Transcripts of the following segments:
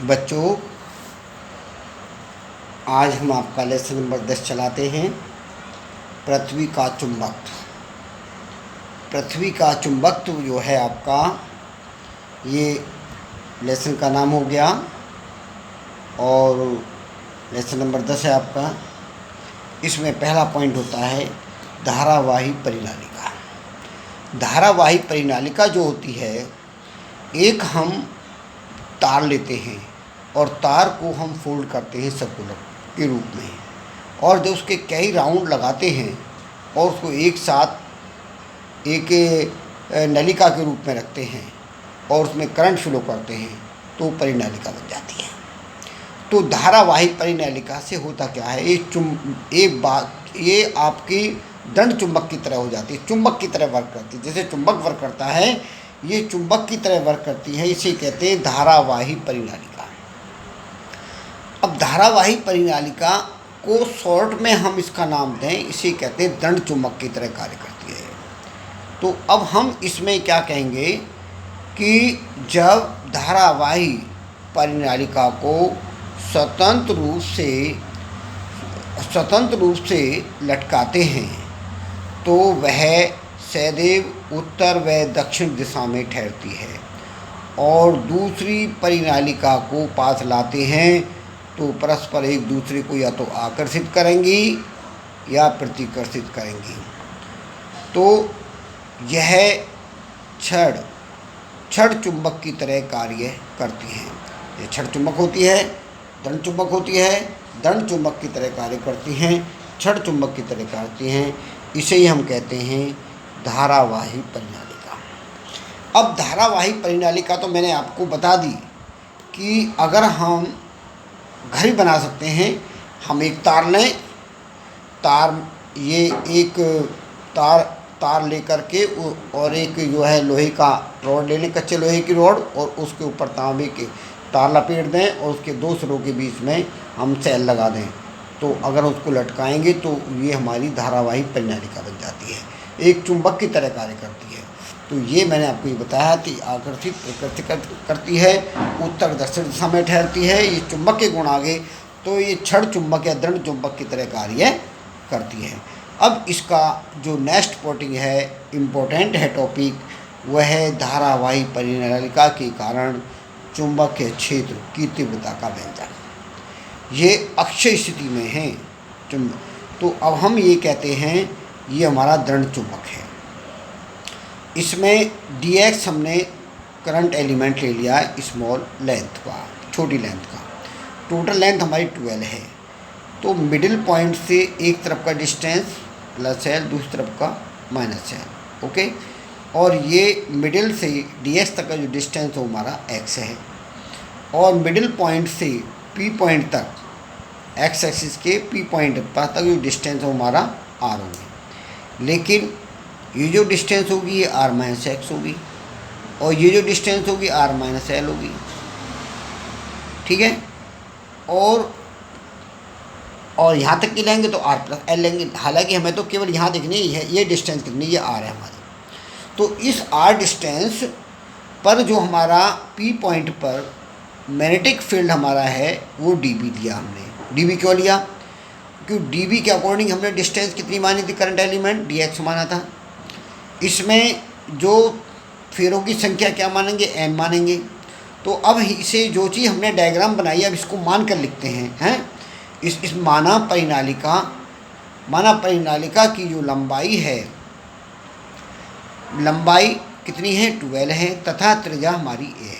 बच्चों, आज हम आपका लेसन नंबर 10 चलाते हैं। पृथ्वी का चुंबक। पृथ्वी का चुंबकत्व जो है आपका, ये लेसन का नाम हो गया और लेसन नंबर 10 है आपका। इसमें पहला पॉइंट होता है धारावाही परिनालिका। धारावाही परिनालिका जो होती है, एक हम तार लेते हैं और तार को हम फोल्ड करते हैं सर्कुलर के रूप में, और जब उसके कई राउंड लगाते हैं और उसको एक साथ एक नलिका के रूप में रखते हैं और उसमें करंट फ्लो करते हैं तो परिनालिका बन जाती है। तो धारावाही परिनालिका से होता क्या है, ये आपकी दंड चुंबक की तरह हो जाती है, चुंबक की तरह वर्क करती है। जैसे चुंबक वर्क करता है, ये चुंबक की तरह वर्क करती है। इसे कहते हैं धारावाही परिनालिका। अब धारावाही परिनालिका को शॉर्ट में हम इसका नाम दें, इसे कहते हैं दंड चुंबक की तरह कार्य करती है। तो अब हम इसमें क्या कहेंगे कि जब धारावाही परिनालिका को स्वतंत्र रूप से लटकाते हैं तो वह सदैव उत्तर व दक्षिण दिशा में ठहरती है, और दूसरी परिनालिका को पास लाते हैं तो परस्पर एक दूसरे को या तो आकर्षित करेंगी या प्रतिकर्षित करेंगी। तो यह क्षण चुंबक की तरह कार्य करती हैं। ये क्षण चुंबक होती है, दंड चुंबक होती है, दंड चुंबक की तरह कार्य करती हैं, क्षण चुंबक की तरह करती हैं। इसे ही हम कहते हैं धारावाही परिनालिका। अब धारावाही परिनालिका तो मैंने आपको बता दी कि अगर हम घर ही बना सकते हैं। हम एक तार लें, एक तार लेकर के और एक जो है लोहे का रॉड ले लें, कच्चे लोहे की रॉड, और उसके ऊपर तांबे के तार लपेट दें और उसके दो सिरों के बीच में हम सेल लगा दें। तो अगर उसको लटकाएंगे तो ये हमारी धारावाही परिनालिका बन जाती है, एक चुंबक की तरह कार्य करती है। तो ये मैंने आपको ये बताया कि आकर्षित प्रकृति करती है, उत्तर दक्षिण दिशा में ठहरती है, ये चुंबक के गुण आगे, तो ये क्षण चुंबक या दंड चुंबक की तरह कार्य करती है। अब इसका जो नेक्स्ट पॉइंट है, इम्पोर्टेंट है टॉपिक, वह है धारावाही परिनालिका के कारण चुंबकीय क्षेत्र की तीव्रता का व्यंजक। ये अक्षय स्थिति में है चुंबक। तो अब हम ये कहते हैं ये हमारा दंड चुंबक है। इसमें dx हमने करंट एलिमेंट ले लिया है स्मॉल लेंथ का, छोटी लेंथ का। टोटल लेंथ हमारी 12 है। तो मिडिल पॉइंट से एक तरफ का डिस्टेंस प्लस है, दूसरी तरफ का माइनस है, ओके। और ये मिडिल से dx तक का जो डिस्टेंस है हमारा x है, और मिडिल पॉइंट से p पॉइंट तक, x एक्सिस के p पॉइंट तक जो डिस्टेंस है हमारा r होगी। लेकिन ये जो डिस्टेंस होगी ये r माइनस एक्स होगी, और ये जो डिस्टेंस होगी r माइनस एल होगी, ठीक है। और यहाँ तक की लेंगे तो r प्लस एल लेंगे। हालांकि हमें तो केवल यहाँ देखनी है, ये डिस्टेंस कितनी, ये r है हमारी। तो इस r डिस्टेंस पर जो हमारा p पॉइंट पर मैग्नेटिक फील्ड हमारा है वो dB लिया हमने। dB क्यों लिया? क्योंकि dB के अकॉर्डिंग हमने डिस्टेंस कितनी मानी थी, करंट एलिमेंट dx माना था। इसमें जो फेरों की संख्या क्या मानेंगे, n मानेंगे। तो अब इसे जो चीज़ हमने डायग्राम बनाई, अब इसको मान कर लिखते हैं। इस माना परिनालिका की जो लंबाई है, लंबाई कितनी है, 12 है, तथा त्रिज्या हमारी a है।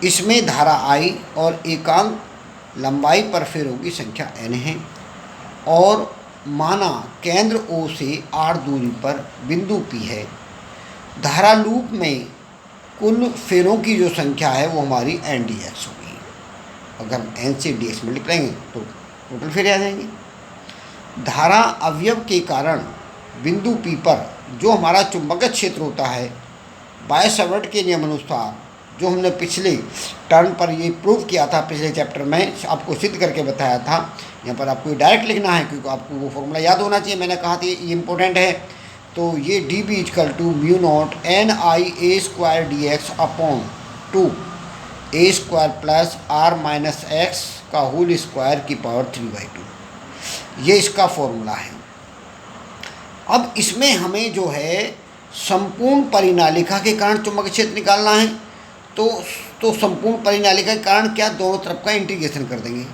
इसमें धारा I और एकांक लंबाई पर फेरों की संख्या n है, और माना केंद्र O से r दूरी पर बिंदु P है। धारा लूप में कुल फेरों की जो संख्या है वो हमारी n dx होगी। अगर n से dx मल्टीप्लाई तो टोटल फेरे आ जाएंगे। धारा अवयव के कारण बिंदु P पर जो हमारा चुंबकीय क्षेत्र होता है, बाय-सावर्ट के नियम अनुसार, जो हमने पिछले टर्म पर ये प्रूव किया था, पिछले चैप्टर में आपको सिद्ध करके बताया था। यहाँ पर आपको डायरेक्ट लिखना है क्योंकि आपको वो फॉर्मूला याद होना चाहिए। मैंने कहा था ये इम्पोर्टेंट है। तो ये dB = μ0 NIA² dx/2 a square plus r minus x का होल स्क्वायर की पावर 3/2, ये इसका फॉर्मूला है। अब इसमें हमें जो है संपूर्ण परिनालिका के कारण चुंबकीय क्षेत्र निकालना है। तो संपूर्ण परिनालिका के कारण क्या, दोनों तरफ का इंटीग्रेशन कर देंगे,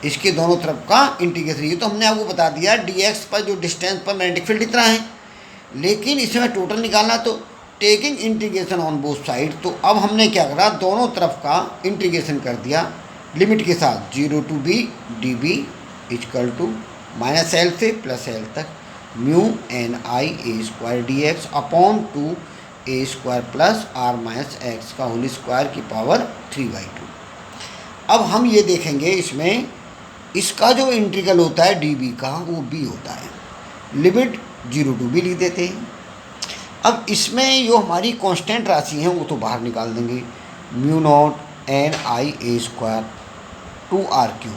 इसके दोनों तरफ का इंटीग्रेशन। ये तो हमने आपको बता दिया dx पर जो डिस्टेंस पर मैग्नेटिक फील्ड इतना है, लेकिन इसमें टोटल निकालना, तो taking integration on both side. तो अब हमने क्या करा, दोनों तरफ का इंटीग्रेशन कर दिया लिमिट के साथ, 0 to b db equal to -l से +l तक mu n I A square d x upon 2 a square plus r minus x का होल स्क्वायर की पावर 3/2। अब हम ये देखेंगे इसमें इसका जो इंटीग्रल होता है डी बी का, वो b होता है, लिमिट 0 to b लिख देते हैं। अब इसमें जो हमारी कांस्टेंट राशि हैं वो तो बाहर निकाल देंगे, म्यू नॉट एन आई ए स्क्वायर 2r3।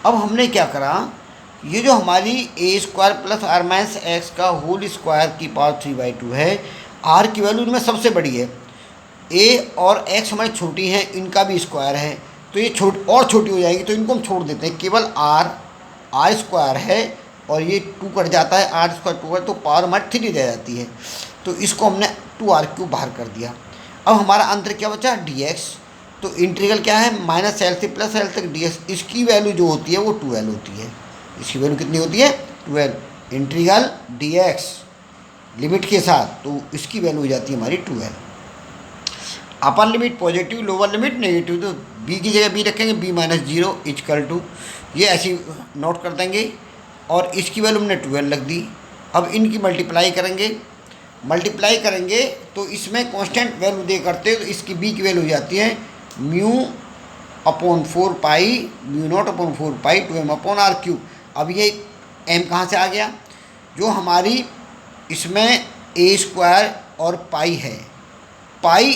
अब हमने क्या करा, ये जो हमारी A square plus r minus x का होल स्क्वायर की पावर 3/2 है, आर की वैल्यू इनमें सबसे बड़ी है, ए और एक्स हमारी छोटी हैं, इनका भी स्क्वायर है, तो ये छोटी हो जाएगी, तो इनको हम छोड़ देते हैं, केवल आर स्क्वायर है और ये 2 कट जाता है, आर स्क्वायर 2 है, तो पावर हमारी 3 रह जाती है, तो इसको हमने 2r3 बाहर कर दिया। अब हमारा अंतर क्या बचा, dx। तो इंटीग्रल क्या है, -l से +l तक dx, इसकी वैल्यू जो होती है वो 2l होती है। इसकी वैल्यू कितनी होती है, 2l। इंटीग्रल dx लिमिट के साथ, तो इसकी वैल्यू हो जाती है हमारी 2l। Upper limit positive, lower limit negative, तो b की जगह b रखेंगे, b-0 इक्वल टू, ये ऐसी नोट कर देंगे, और इसकी वैल्यू हमने 2l रख दी। अब इनकी मल्टीप्लाई करेंगे तो इसमें कांस्टेंट वैल्यू दे करते, तो इसकी b की वैल्यू हो जाती है म्यू अपॉन 4 पाई, म्यू नॉट अपॉन 4 पाई 2m अपॉन r3। अब ये m कहाँ से आ गया, जो हमारी इसमें ए स्क्वायर और पाई है, पाई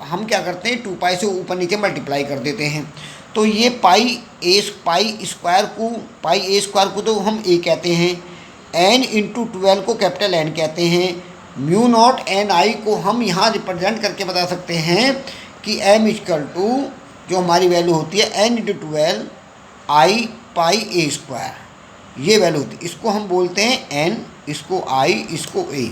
हम क्या करते हैं, 2 पाई से ऊपर नीचे मल्टीप्लाई कर देते हैं, तो ये पाई ए स्क्वायर को तो हम a कहते हैं, n इंटू 12 को कैपिटल N कहते हैं, म्यू नॉट एन आई को हम यहाँ रिप्रेजेंट करके बता सकते हैं कि m इक्वल टू जो हमारी वैल्यू होती है n इंटू 12 आई पाई ए स्क्वायर, ये वैल्यू होती है, इसको हम बोलते हैं n, इसको i, इसको a।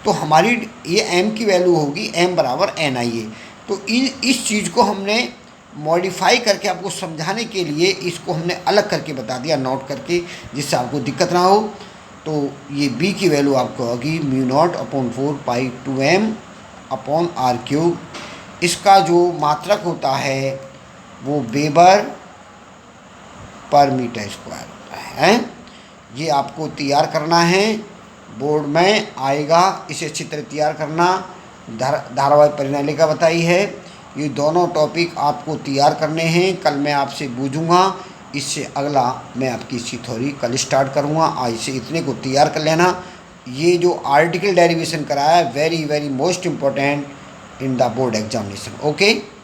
तो हमारी ये m की वैल्यू होगी m बराबर NIA। तो इस चीज़ को हमने मॉडिफाई करके आपको समझाने के लिए इसको हमने अलग करके बता दिया, नोट करके, जिससे आपको दिक्कत ना हो। तो ये b की वैल्यू आपको होगी म्यू नॉट अपॉन 4 पाई 2m अपॉन r3। इसका जो मात्रक होता है वो वेबर पर मीटर स्क्वायर होता है। ये आपको तैयार करना है, बोर्ड में आएगा, इसे अच्छी तरह तैयार करना। धारावाहिक परिनालिका बताई है, ये दोनों टॉपिक आपको तैयार करने हैं। कल मैं आपसे पूछूंगा, इससे अगला मैं आपकी इसकी थ्योरी कल स्टार्ट करूंगा। आज से इतने को तैयार कर लेना। ये जो आर्टिकल डेरिवेशन कराया है, very very most important in the board examination. Okay.